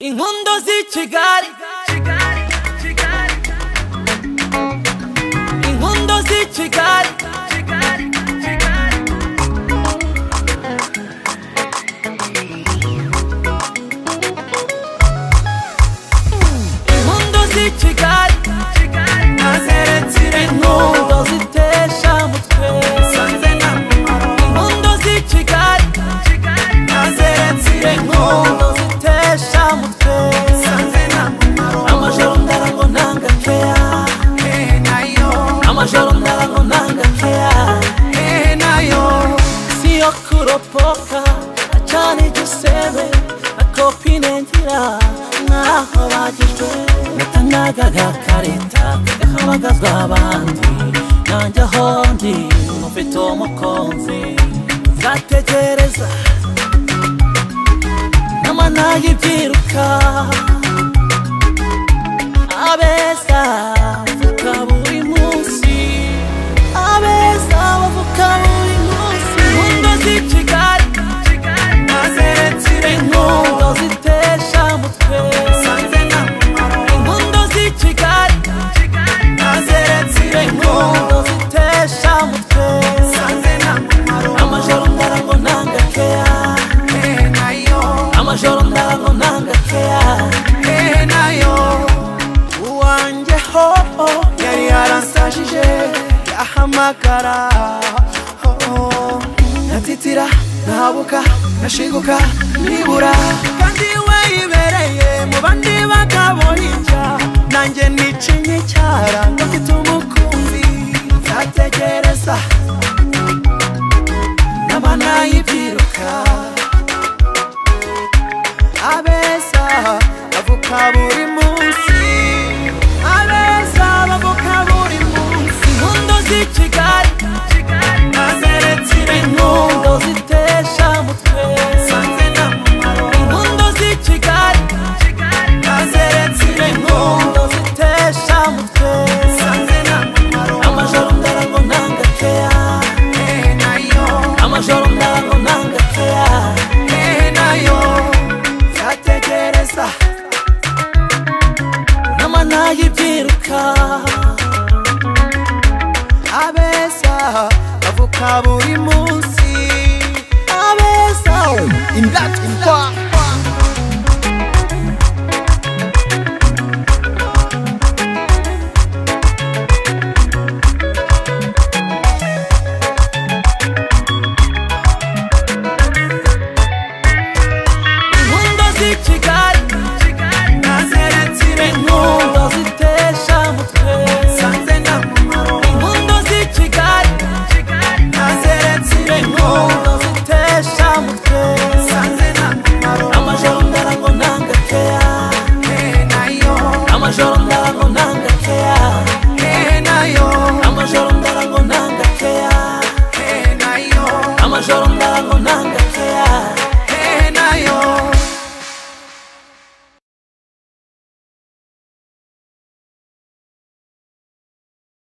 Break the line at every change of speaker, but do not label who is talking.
Inkondo z'i Kigali, inkondo z'i Kigali, inkondo z'i Kigali, nazeretsire inkondo zitesha umutwe, inkondo z'i Kigali, nazeretsire inkondo zitesha umutwe, amajoro ndarango nanga kea, amajoro ndarango nanga kea, siyo kuropoka achani gisebe akopine ngira naho bagijwe natangaga gakarita gahabagazwa abandi nanjye aho ndi mufite umukunzi zategereza nama nayibyiruka